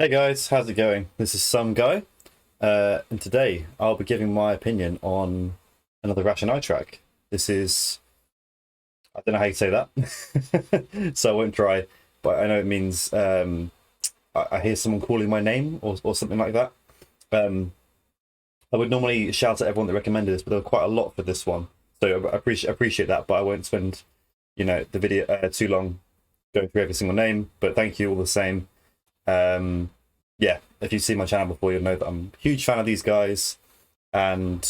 Hey guys, how's it going? This is some guy, and today I'll be giving my opinion on another Rationais track. This is, I don't know how you say that, so I won't try, but I know it means I hear someone calling my name or something like that. I would normally shout at everyone that recommended this, but there were quite a lot for this one, so I appreciate that, but I won't spend, the video too long going through every single name, but thank you all the same. Yeah, if you've seen my channel before, you'll know that I'm a huge fan of these guys, and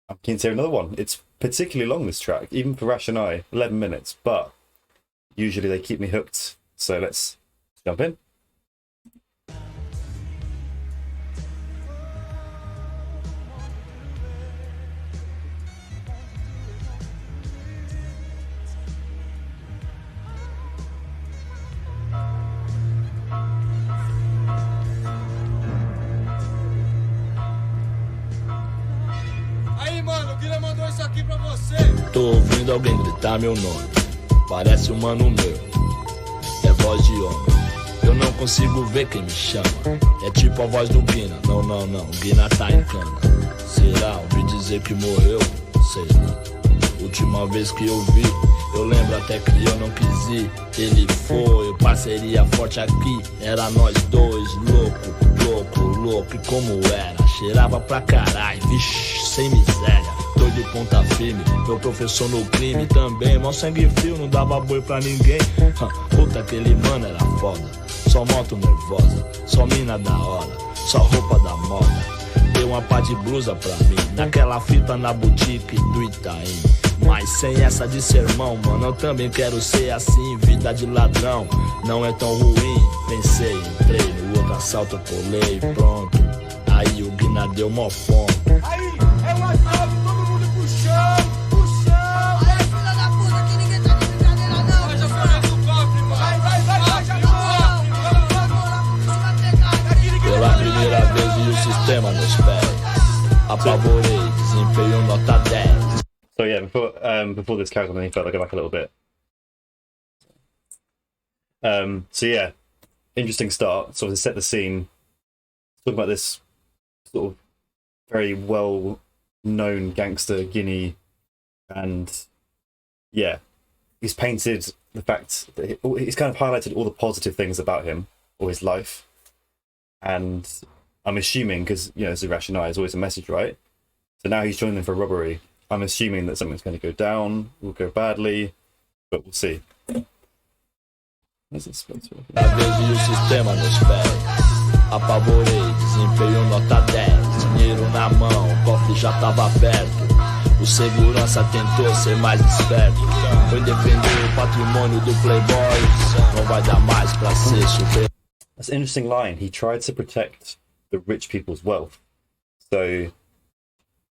I'm keen to hear another one. It's particularly long, this track, even for Rationais, 11 minutes, but usually they keep me hooked, so let's jump in. Mano, o Guilherme mandou isso aqui pra você. Tô ouvindo alguém gritar meu nome. Parece um mano meu. É voz de homem. Eu não consigo ver quem me chama. É tipo a voz do Guina. Não, Guina tá em cana. Será? Ouvi dizer que morreu? Sei lá. Última vez que eu vi, eu lembro até que eu não quis ir. Ele foi, parceria forte aqui. Era nós dois, louco. E como era, cheirava pra caralho, vixi, sem miséria. Tô de ponta firme, meu professor no crime também. Mó sangue frio, não dava boi pra ninguém. Puta, aquele mano era foda. Só moto nervosa, só mina da hora, só roupa da moda. Deu uma pá de blusa pra mim, naquela fita na boutique do Itaim. Mas sem essa de sermão, mano, eu também quero ser assim. Vida de ladrão não é tão ruim. Pensei, entrei no outro assalto, colei, pronto. Aí o Guina deu mó ponto. Aí, é o assalto, todo mundo pro chão. Aí, filha da puta, que ninguém tá de brincadeira não. Vai, já fora do cofre, mano. Vai, já Pela primeira vez vi o sistema nos pés. Apavorei, desempenho nota 10. So yeah, before this carries on, he felt like I go back a little bit. So yeah, interesting start. So to set the scene, talking about this sort of very well-known gangster Guinea, and yeah, he's painted the fact that he's kind of highlighted all the positive things about him or his life, and I'm assuming, because it's a Rationais, is always a message, right? So now he's joining them for robbery. I'm assuming that something's going to go down, will go badly, but we'll see. Where's this space? Vi o sistema nos pés. Apavorei, desempenho nota 10. Dinheiro na mão, o cofre já tava aberto. O segurança tentou ser mais esperto. Foi defender o patrimônio do playboy. Não vai dar mais pra ser super. That's an interesting line. He tried to protect the rich people's wealth. So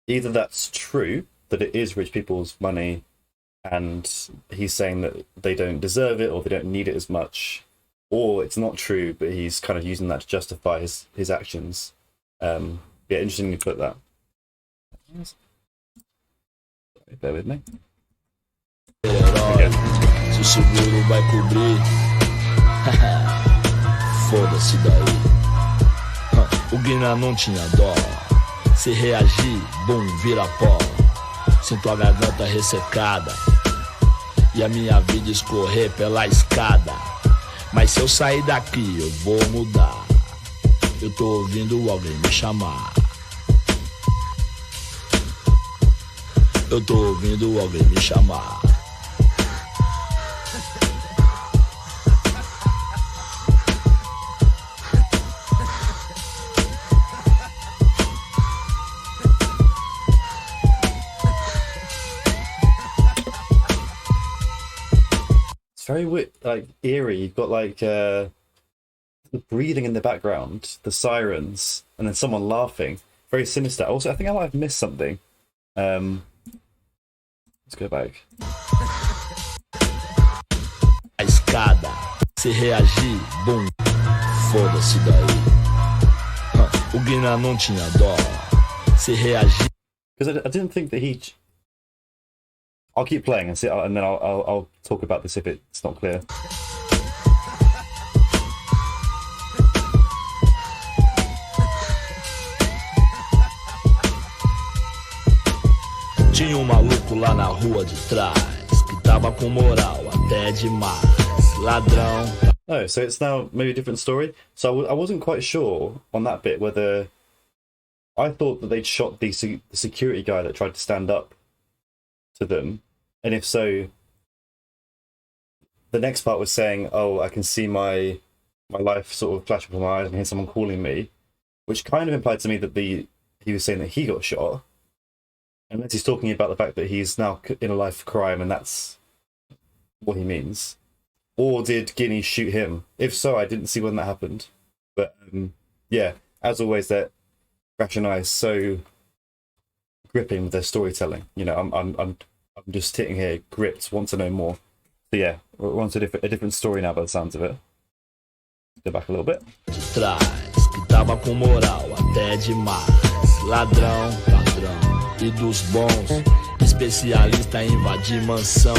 either that's true, that it is rich people's money, and he's saying that they don't deserve it or they don't need it as much, or it's not true, but he's kind of using that to justify his actions. Yeah, interesting you put that. Sorry, bear with me. Se o seguro vai cobrir, foda-se daí. O Guina não tinha dó. Se reagir, bum, vira pó. Sinto a garganta ressecada e a minha vida escorrer pela escada. Mas se eu sair daqui, eu vou mudar. Eu tô ouvindo alguém me chamar. Eu tô ouvindo alguém me chamar. Very weird, like eerie. You've got like the breathing in the background, the sirens, and then someone laughing. Very sinister. Also, I think I might have missed something. Let's go back. A escada, se reagir, bum, foda-se daí. O Guina não tinha dó. Se reagir. Because I didn't think that he. I'll keep playing and see, and then I'll talk about this if it's not clear. Tinha maluco lá na rua de trás que tava com moral até demais. Ladrão. Oh, so it's now maybe a different story. So I wasn't quite sure on that bit whether I thought that they'd shot the security guy that tried to stand up to them, and if so, the next part was saying, "Oh, I can see my life sort of flash before my eyes and hear someone calling me," which kind of implied to me that he was saying that he got shot, unless he's talking about the fact that he's now in a life of crime and that's what he means. Or did Guinea shoot him? If so, I didn't see when that happened. But yeah, as always, that Rationais is so gripping with their storytelling. You know, I'm just sitting here gripped, want to know more. So yeah, we're on to a different story now by the sounds of it. Go back a little bit. Trás, que tava com moral até demais. Ladrão, patrão e dos bons. Especialista em invadir mansão.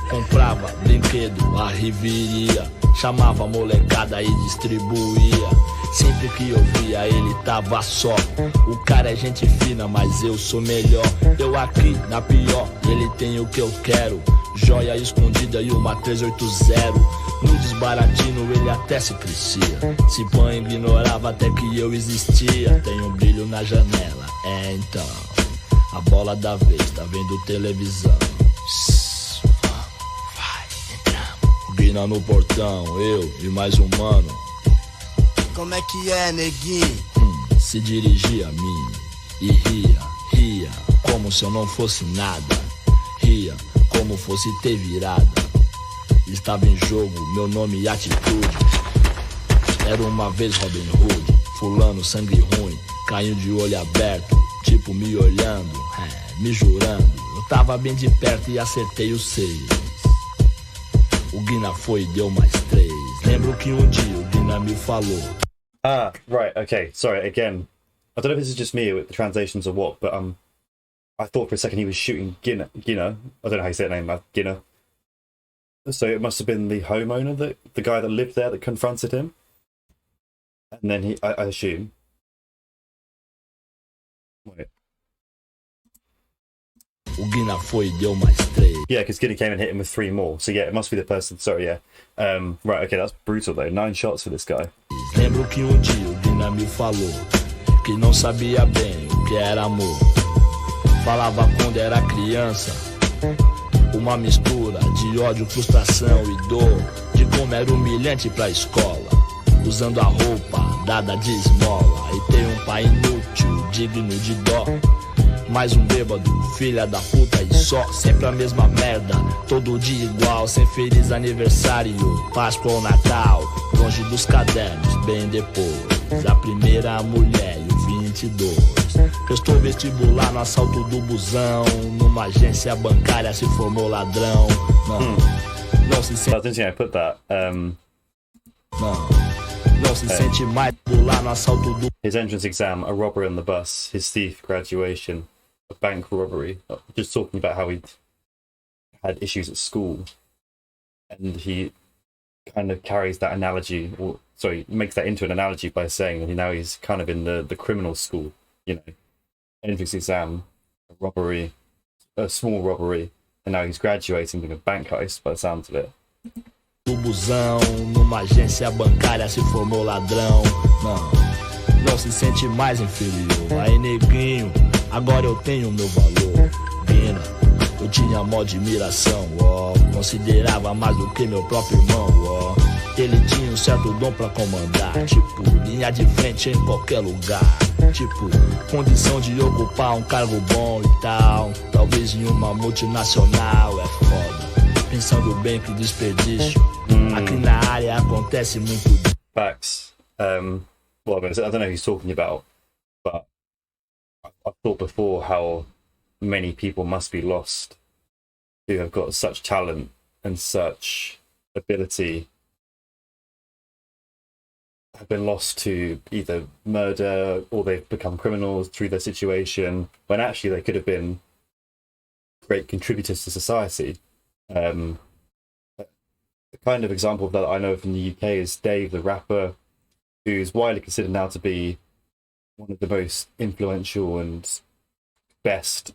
Comprava brinquedo, a riveria. Chamava a molecada e distribuía. Sempre que eu via ele tava só. O cara é gente fina, mas eu sou melhor. Eu aqui na pior, ele tem o que eu quero. Joia escondida e uma 380. No desbaratino ele até se crescia. Se pã ignorava até que eu existia. Tem um brilho na janela, é então. A bola da vez, tá vendo televisão. Vai, entramos. Guina no portão, eu e mais um mano. Como é que é, neguinho? Se dirigia a mim e ria, como se eu não fosse nada. Ria, como fosse ter virada. Estava em jogo, meu nome e atitude. Era uma vez Robin Hood, fulano sangue ruim, caiu de olho aberto, tipo me olhando, me jurando. Eu tava bem de perto e acertei os 6. O Guina foi e deu mais 3. Lembro que um dia o Guina me falou. Ah, right, okay, sorry, again. I don't know if this is just me with the translations or what, but I thought for a second he was shooting Gina. I don't know how you say that name, Gina. So it must have been the homeowner, the guy that lived there that confronted him. And then I assume. Wait. O Guina foi e deu mais 3. Yeah, because Guinea came and hit him with 3 more. So yeah, it must be the person. Sorry, yeah. Right, okay, that's brutal though. 9 shots for this guy. Lembro que um dia o Guina me falou que não sabia bem o que era amor. Falava quando era criança, uma mistura de ódio, frustração e dor, de como era humilhante pra escola, usando a roupa dada de esmola. E ter um pai inútil, digno de dó. Mais um bêbado, filha da puta e só. Sempre a mesma merda, todo dia igual. Sem feliz aniversário, Páscoa ou Natal. Longe dos cadernos, bem depois. A primeira mulher e o 22. Prestou vestibular no assalto do busão. Numa agência bancária se formou ladrão. Não se sente. I didn't think I put that. Não se sente mais pular no assalto do. His entrance exam, a robbery on the bus, his thief graduation, a bank robbery. Just talking about how he'd had issues at school, and he kind of carries that analogy, or sorry, makes that into an analogy by saying that now he's kind of in the criminal school. You know, entrance exam, a robbery, a small robbery, and now he's graduating with a bank heist by the sounds of it. Do busão, numa agência bancária se formou ladrão. Não se sente mais inferior. Aí neguinho, agora eu tenho meu valor. Guina, eu tinha mó admiração, ó. Considerava mais do que meu próprio irmão, ó. Ele tinha um certo dom pra comandar, tipo, linha de frente em qualquer lugar. Tipo, condição de ocupar um cargo bom e tal. Talvez em uma multinacional, é foda. Pensando bem que desperdício. Aqui na área acontece muito. Facts. Well, I don't know who he's talking about, but I've thought before how many people must be lost who have got such talent and such ability, have been lost to either murder or they've become criminals through their situation, when actually they could have been great contributors to society. The kind of example of that I know of in the UK is Dave, the rapper, who's widely considered now to be one of the most influential and best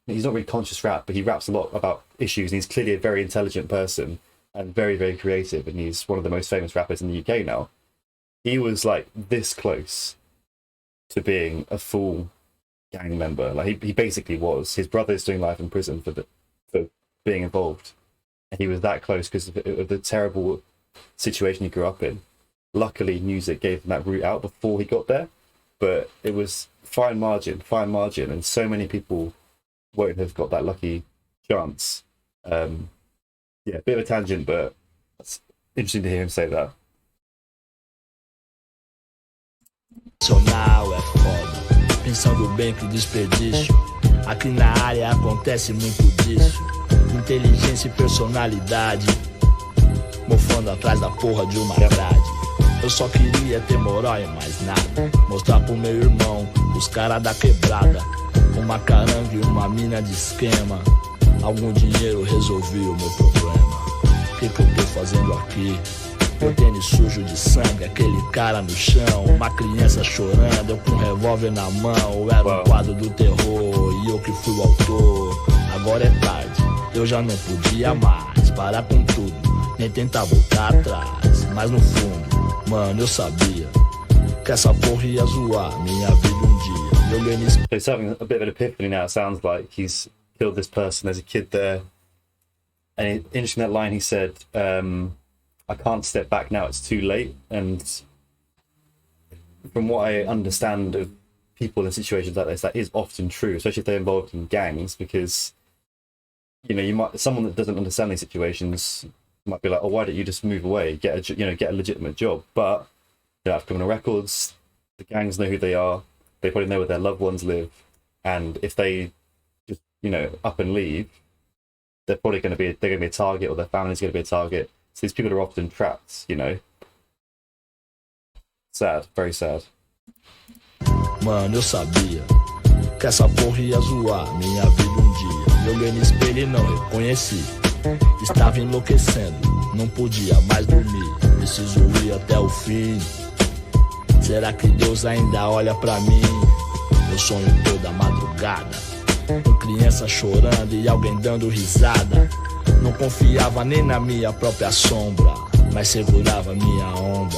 he's not really conscious rap, but he raps a lot about issues, and he's clearly a very intelligent person and very, very creative, and he's one of the most famous rappers in the UK now. He was like this close to being a full gang member. Like he basically was. His brother's doing life in prison for being involved, and he was that close because of the terrible situation he grew up in. Luckily, music gave him that route out before he got there, but it was fine margin, and so many people won't have got that lucky chance. Yeah, a bit of a tangent, but it's interesting to hear him say that. Racional é foda, pensando bem que desperdício. Aqui na área acontece muito disso. Inteligência e personalidade, mofando atrás da porra de uma grade. Eu só queria ter moral e mais nada. Mostrar pro meu irmão, os caras da quebrada. Uma caranga e uma mina de esquema. Algum dinheiro resolveu o meu problema. O que eu tô fazendo aqui? Meu tênis sujo de sangue, aquele cara no chão. Uma criança chorando, eu com um revólver na mão. Era um quadro do terror e eu que fui o autor. Agora é tarde, eu já não podia mais parar com tudo, nem tentar voltar atrás. Mas no fundo, mano, eu sabia que essa porra ia zoar minha vida dia. Eu olhei nisso. So he's having a bit of an epiphany now. It sounds like he's killed this person. There's a kid there. And interesting, that line he said, I can't step back now, it's too late. And from what I understand of people in situations like this, that is often true, especially if they're involved in gangs, because someone that doesn't understand these situations might be like, oh, why don't you just move away, get a legitimate job? But they have criminal records, the gangs know who they are, they probably know where their loved ones live, and if they just up and leave, they're going to be a target, or their family's going to be a target. So these people are often trapped, Sad, very sad. Mano, eu sabia que essa porra ia zoar minha vida dia. Eu olhei no espelho e não reconheci. Estava enlouquecendo, não podia mais dormir. Preciso ir até o fim. Será que Deus ainda olha pra mim? Eu sonho toda madrugada, com criança chorando e alguém dando risada. Não confiava nem na minha própria sombra, mas segurava minha onda.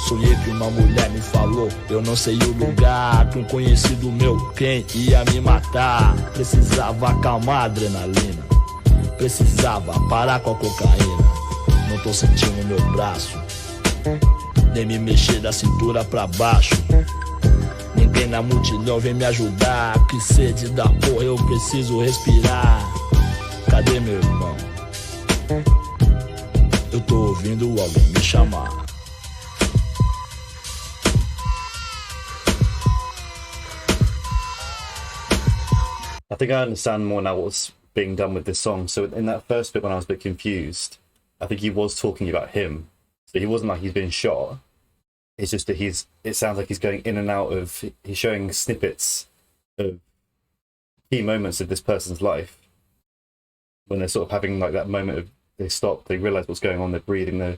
Sonhei que uma mulher me falou, eu não sei o lugar, que um conhecido meu quem ia me matar. Precisava acalmar a adrenalina, precisava parar com a cocaína. Não tô sentindo meu braço, nem me mexer da cintura pra baixo. Ninguém na multidão vem me ajudar, que sede da porra, eu preciso respirar. Cadê meu irmão? Eu tô ouvindo alguém me chamar. I think I understand more now what's being done with this song. So in that first bit when I was a bit confused, I think he was talking about him. So he wasn't like he's been shot. It's just that it sounds like he's going in and out of, he's showing snippets of key moments of this person's life. When they're sort of having like that moment of, they stop, they realise what's going on, they're breathing, they're a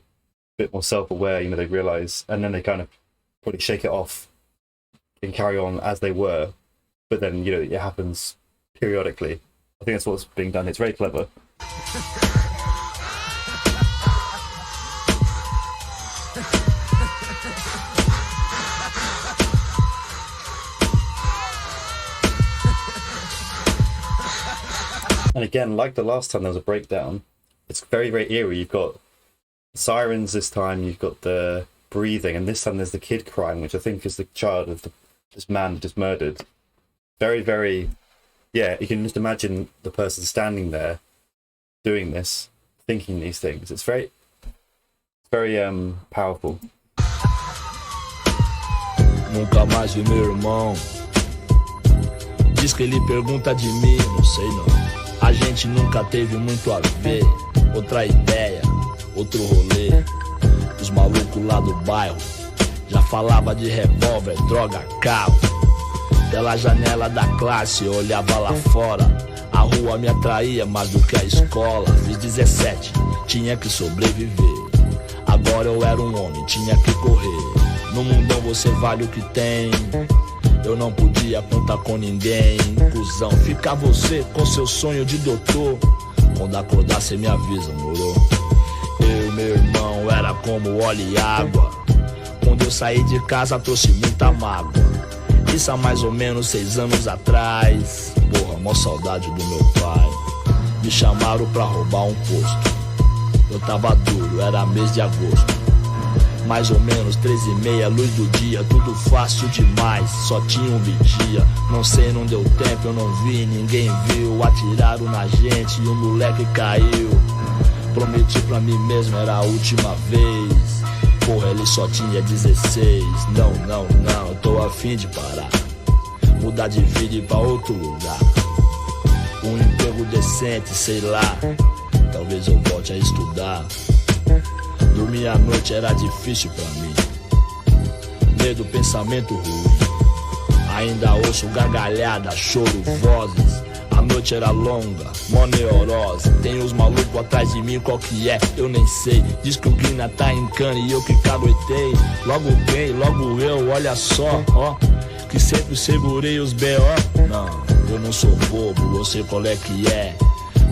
bit more self-aware, they realise, and then they kind of probably shake it off and carry on as they were. But then, it happens periodically. I think that's what's being done. It's very clever. And again, like the last time there was a breakdown, it's very, very eerie. You've got sirens this time, you've got the breathing, and this time there's the kid crying, which I think is the child of this man just murdered. Very, very, yeah, you can just imagine the person standing there doing this, thinking these things. It's very powerful. Nunca mais vi meu irmão. Diz que ele pergunta de mim, não sei não. A gente nunca teve muito a ver. Outra ideia, outro rolê. Os malucos lá do bairro já falava de revólver, droga, carro. Pela janela da classe eu olhava lá fora. A rua me atraía mais do que a escola. Fiz 17, tinha que sobreviver. Agora eu era um homem, tinha que correr. No mundão você vale o que tem. Eu não podia contar com ninguém, cuzão. Fica você com seu sonho de doutor. Quando acordar cê me avisa, moro? Eu e meu irmão era como óleo e água. Quando eu saí de casa trouxe muita mágoa. Isso há mais ou menos 6 anos atrás. Porra, mó saudade do meu pai. Me chamaram pra roubar um posto. Eu tava duro, era mês de agosto. Mais ou menos 13h30, luz do dia. Tudo fácil demais, só tinha um vigia. Não sei, não deu tempo, eu não vi, ninguém viu. Atiraram na gente e o moleque caiu. Prometi pra mim mesmo, era a última vez. Porra, ele só tinha 16. Não, eu tô afim de parar. Mudar de vida e ir pra outro lugar. Um emprego decente, sei lá. Talvez eu volte a estudar. Dormir à noite era difícil pra mim. Medo, pensamento ruim. Ainda ouço gargalhada, choro, vozes. A noite era longa, mó neurose. Tem os malucos atrás de mim, qual que é? Eu nem sei. Diz que o Guina tá em cana e eu que caguetei. Logo quem? Logo eu, olha só, ó. Que sempre segurei os B.O. Não, eu não sou bobo, eu sei qual é que é.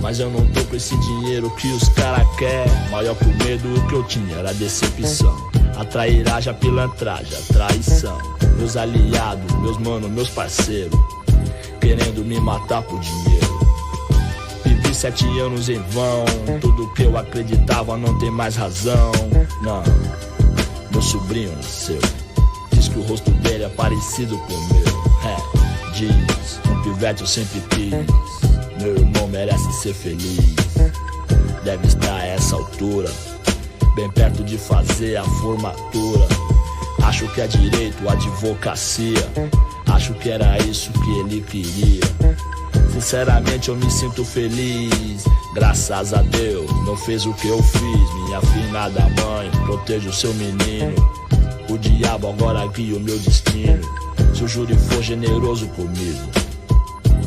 Mas eu não tô com esse dinheiro que os cara quer. Maior que o medo, o que eu tinha era decepção. A trairagem, a pilantragem, a traição. Meus aliados, meus manos, meus parceiros, querendo me matar por dinheiro. Vivi 7 anos em vão. Tudo que eu acreditava não tem mais razão. Não, meu sobrinho nasceu. Diz que o rosto dele é parecido com o meu. Diz, um pivete eu sempre quis. Meu irmão merece ser feliz. Deve estar a essa altura, bem perto de fazer a formatura. Acho que é direito, advocacia. Acho que era isso que ele queria. Sinceramente eu me sinto feliz. Graças a Deus não fez o que eu fiz. Minha finada mãe, proteja o seu menino. O diabo agora guia o meu destino. Se o júri for generoso comigo,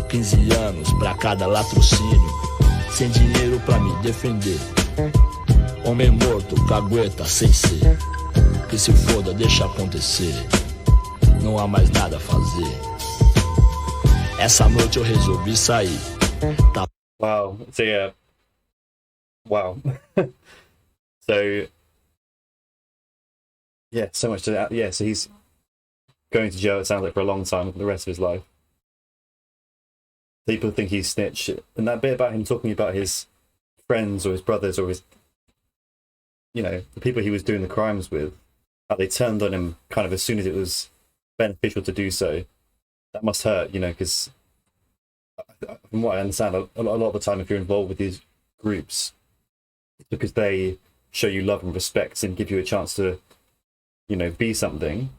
15 anos pra cada latrocínio. Sem dinheiro pra me defender. Homem morto, cagueta sem ser. Que se foda, deixa acontecer. Não há mais nada a fazer. Essa noite eu resolvi sair. Tá. Wow. So yeah. Wow. So yeah, so much to that. Yeah, so he's going to jail, it sounds like, for a long time, for the rest of his life. People think he's snitched. And that bit about him talking about his friends or his brothers or his, you know, the people he was doing the crimes with, how they turned on him kind of as soon as it was beneficial to do so. That must hurt, you know, because from what I understand, a lot of the time if you're involved with these groups, it's because they show you love and respect and give you a chance to, you know, be something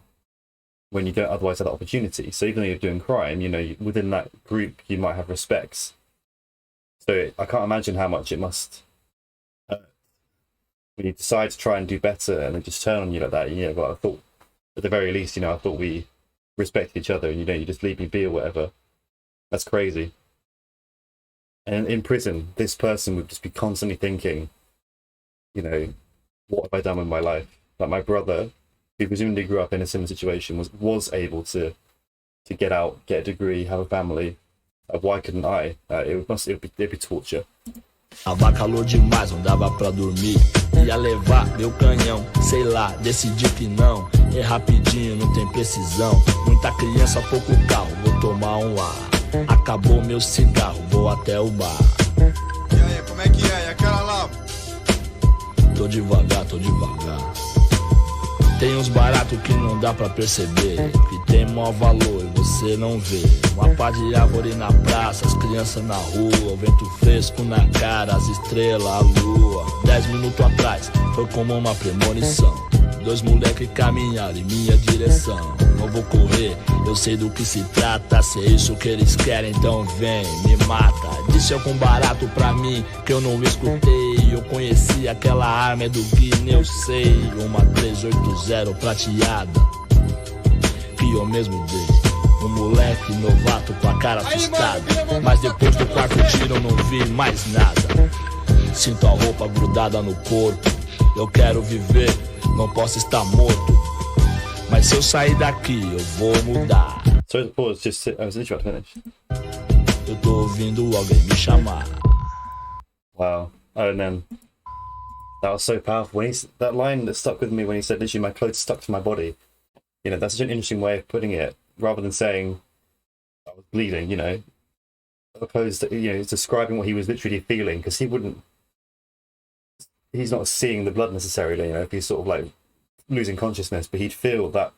when you don't otherwise have that opportunity. So even though you're doing crime, you know, within that group you might have respects. So I can't imagine how much it must hurt when you decide to try and do better and they just turn on you like that. You know, but I thought at the very least, you know, I thought we respected each other and, you know, you just leave me be or whatever. That's crazy. And in prison, this person would just be constantly thinking, you know, what have I done with my life? Like my brother, who presumably grew up in a similar situation, was able to get out, get a degree, have a family. Why couldn't I? It'd be torture. Tava calor demais, não dava pra dormir. Ia levar meu canhão, sei lá, decidi que não. É rapidinho, não tem precisão. Muita criança, pouco carro, vou tomar um ar. Acabou meu cigarro, vou até o bar. E aí, como é que é? E aquela lá? Tô devagar, tô devagar. Tem uns baratos que não dá pra perceber, que tem maior valor e você não vê. Uma pá de árvore na praça, as crianças na rua, o vento fresco na cara, as estrelas, a lua. 10 minutos atrás foi como uma premonição. 2 moleques caminharam em minha direção. Não vou correr, eu sei do que se trata. Se é isso que eles querem, então vem, me mata. Disse algum barato pra mim que eu não escutei. Eu conheci aquela arma, é do Guiné, eu sei. Uma 380 prateada que eu mesmo dei. Um moleque novato com a cara assustada. Mas depois do quarto tiro eu não vi mais nada. Sinto a roupa grudada no corpo. Eu quero viver, não posso estar morto. Mas se eu sair daqui, eu vou mudar. Sorry to pause, just I was literally about to finish. Eu tô ouvindo alguém me chamar. Wow. Oh, and then that was so powerful. When that line that stuck with me when he said, literally, my clothes stuck to my body. You know, that's such an interesting way of putting it, rather than saying I was bleeding, you know, opposed to, you know, he's describing what he was literally feeling, because he's not seeing the blood necessarily, you know, if he's sort of like losing consciousness, but he'd feel that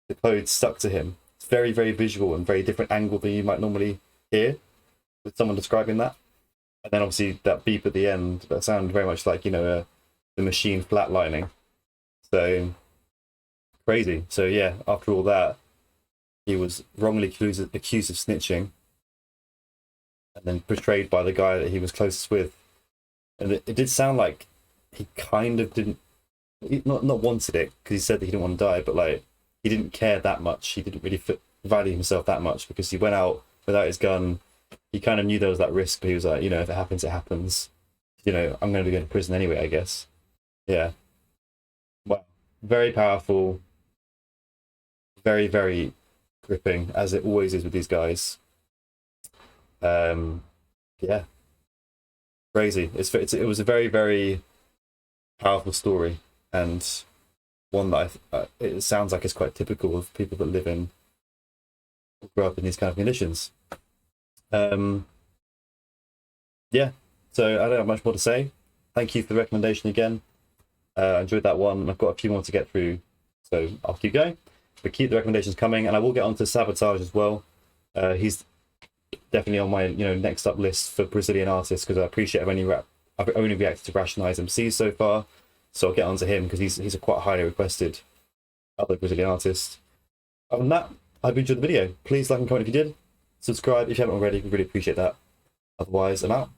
the clothes stuck to him. It's very, very visual and very different angle than you might normally hear with someone describing that. And then obviously that beep at the end, that sounded very much like, you know, the machine flatlining. So crazy. So yeah, after all that, he was wrongly accused of snitching, and then portrayed by the guy that he was closest with. And it did sound like he kind of didn't, not wanted it, because he said that he didn't want to die, but like he didn't care that much. He didn't really value himself that much, because he went out without his gun. He kind of knew there was that risk, but he was like, you know, if it happens, it happens. You know, I'm going to be going to prison anyway, I guess. Yeah. Well, very powerful. Very, very gripping, as it always is with these guys. Yeah. Crazy. It was a very, very powerful story, and one that it sounds like it's quite typical of people that live in, grow up in these kind of conditions. Yeah, so I don't have much more to say. Thank you for the recommendation again. I enjoyed that one. I've got a few more to get through, so I'll keep going. But keep the recommendations coming, and I will get onto Sabotage as well. He's definitely on my next up list for Brazilian artists, because I appreciate I've only reacted to Racionais MC so far, so I'll get onto him because he's a quite highly requested other Brazilian artist. Other than that, I hope you enjoyed the video. Please like and comment if you did. Subscribe if you haven't already. We really appreciate that. Otherwise, I'm out.